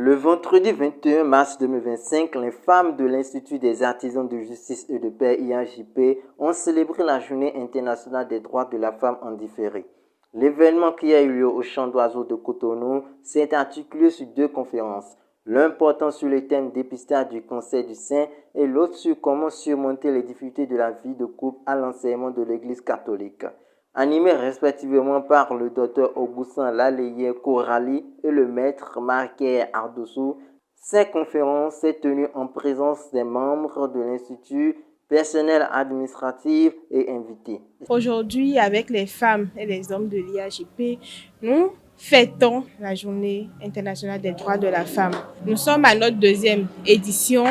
Le vendredi 21 mars 2025, les femmes de l'Institut des artisans de justice et de paix IAJP ont célébré la Journée internationale des droits de la femme en différé. L'événement qui a eu lieu au Champ d'Oiseaux de Cotonou s'est articulé sur deux conférences, l'un portant sur le thème dépistage du cancer du sein et l'autre sur comment surmonter les difficultés de la vie de couple à l'enseignement de l'Église catholique. Animés respectivement par le docteur Augustin Laleye Korali et le maître Marquet Ardoussou, cette conférence s'est tenue en présence des membres de l'Institut, personnel administratif et invités. Aujourd'hui, avec les femmes et les hommes de l'IAJP, nous fêtons la Journée internationale des droits de la femme. Nous sommes à notre deuxième édition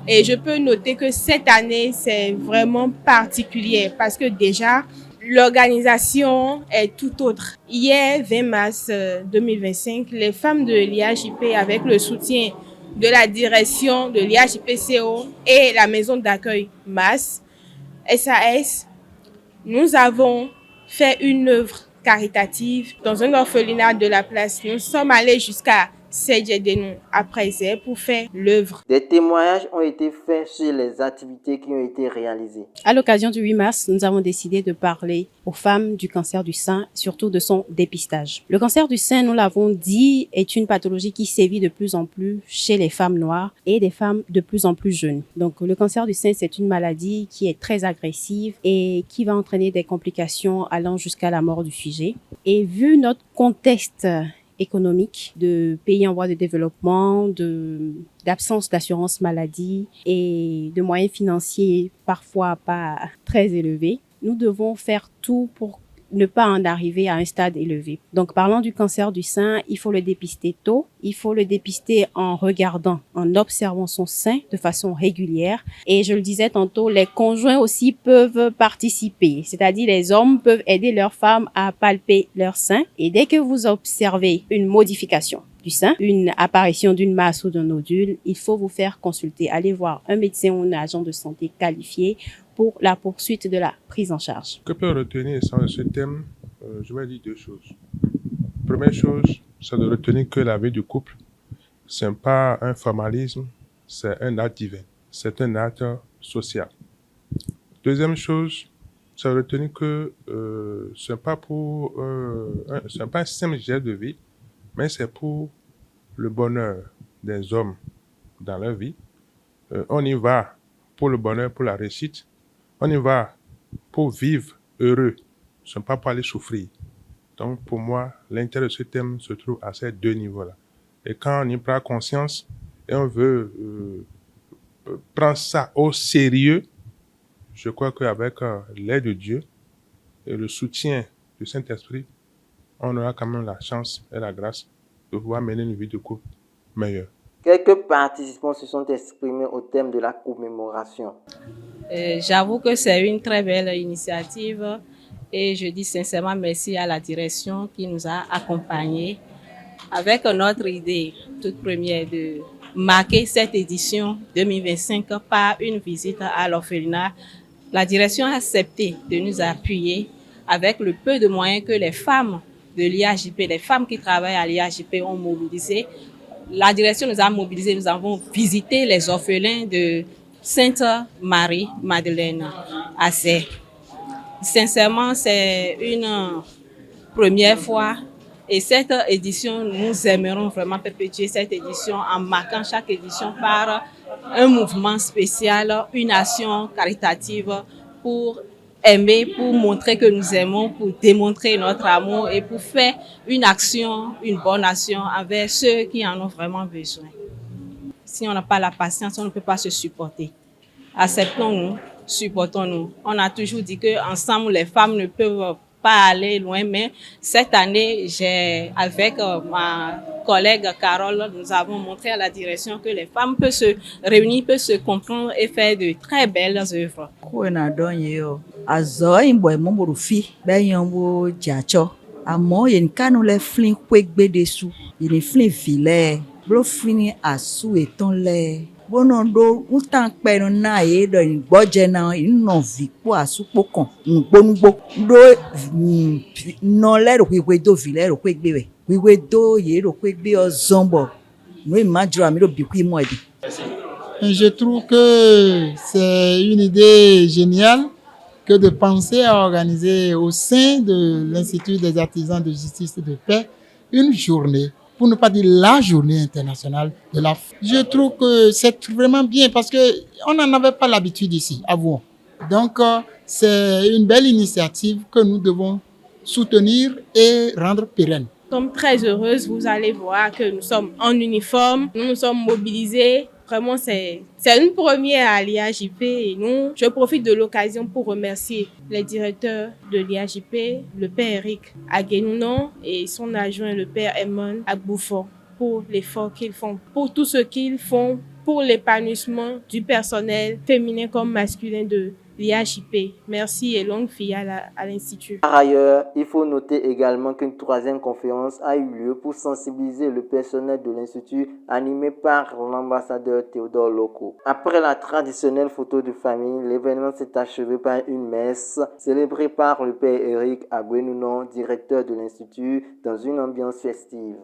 et je peux noter que cette année, c'est vraiment particulier parce que déjà, l'organisation est tout autre. Hier, 20 mars 2025, les femmes de l'IAJP, avec le soutien de la direction de l'IAJPCO et la maison d'accueil MAS, SAS, nous avons fait une œuvre caritative dans un orphelinat de la place. Nous sommes allés jusqu'à Sedjedenou après pour faire l'œuvre. Des témoignages ont été faits sur les activités qui ont été réalisées. À l'occasion du 8 mars, nous avons décidé de parler aux femmes du cancer du sein, surtout de son dépistage. Le cancer du sein, nous l'avons dit, est une pathologie qui sévit de plus en plus chez les femmes noires et des femmes de plus en plus jeunes. Donc, le cancer du sein, c'est une maladie qui est très agressive et qui va entraîner des complications allant jusqu'à la mort du sujet. Et vu notre contexte économique de pays en voie de développement, d'absence d'assurance maladie et de moyens financiers parfois pas très élevés, nous devons faire tout pour ne pas en arriver à un stade élevé. Donc, parlant du cancer du sein, il faut le dépister tôt. Il faut le dépister en regardant, en observant son sein de façon régulière. Et je le disais tantôt, les conjoints aussi peuvent participer. C'est-à-dire, les hommes peuvent aider leurs femmes à palper leur sein. Et dès que vous observez une modification du sein, une apparition d'une masse ou d'un nodule, il faut vous faire consulter. Allez voir un médecin ou un agent de santé qualifié pour la poursuite de la prise en charge. Que peut retenir sur ce thème? Je vais dire deux choses. Première chose, c'est de retenir que la vie du couple, ce n'est pas un formalisme, c'est un acte divin, c'est un acte social. Deuxième chose, c'est de retenir que ce n'est pas un simple geste de vie, mais c'est pour le bonheur des hommes dans leur vie. On y va pour le bonheur, pour la réussite. On y va pour vivre heureux, ce n'est pas pour aller souffrir. Donc pour moi, l'intérêt de ce thème se trouve à ces deux niveaux-là. Et quand on y prend conscience et on veut prendre ça au sérieux, je crois qu'avec l'aide de Dieu et le soutien du Saint-Esprit, on aura quand même la chance et la grâce de pouvoir mener une vie de couple meilleure. Quelques participants se sont exprimés au thème de la commémoration. J'avoue que c'est une très belle initiative et je dis sincèrement merci à la direction qui nous a accompagnés avec notre idée toute première de marquer cette édition 2025 par une visite à l'orphelinat. La direction a accepté de nous appuyer avec le peu de moyens que les femmes de l'IAJP, les femmes qui travaillent à l'IAJP ont mobilisé. La direction nous a mobilisés, nous avons visité les orphelins de Sainte-Marie-Madeleine à Serres. Sincèrement, c'est une première fois et cette édition, nous aimerons vraiment perpétuer cette édition en marquant chaque édition par un mouvement spécial, une action caritative pour aimer, pour montrer que nous aimons, pour démontrer notre amour et pour faire une action, une bonne action envers ceux qui en ont vraiment besoin. Si on n'a pas la patience, on ne peut pas se supporter. Acceptons-nous, supportons-nous. On a toujours dit qu'ensemble, les femmes ne peuvent pas aller loin, mais cette année, avec ma collègue Carole, nous avons montré à la direction que les femmes peuvent se réunir, peuvent se comprendre et faire de très belles œuvres. bonondo utan penu na ye do gboje na ino vi po asupo kan ngbonugbo do no le ro pe do vi le ro pe gbe we we do ye ro pe gbe ozonbo nous imaginons amiro bikui moi dit. Je trouve que c'est une idée géniale que de penser à organiser au sein de l'Institut des artisans de justice et de paix une journée, pour ne pas dire la journée internationale de la femme. Je trouve que c'est vraiment bien parce que on n'en avait pas l'habitude ici, avouons. Donc, c'est une belle initiative que nous devons soutenir et rendre pérenne. Nous sommes très heureuses. Vous allez voir que nous sommes en uniforme, nous nous sommes mobilisés. Vraiment, c'est une première à l'IAJP et je profite de l'occasion pour remercier les directeurs de l'IAJP, le père Eric Aguenounon et son adjoint, le père Emon Agboufo, pour l'effort qu'ils font, pour tout ce qu'ils font pour l'épanouissement du personnel féminin comme masculin de l'IAJP. Merci et longue vie à l'Institut. Par ailleurs, il faut noter également qu'une troisième conférence a eu lieu pour sensibiliser le personnel de l'Institut animé par l'ambassadeur Théodore Loko. Après la traditionnelle photo de famille, l'événement s'est achevé par une messe célébrée par le père Eric Aguenounon, directeur de l'Institut, dans une ambiance festive.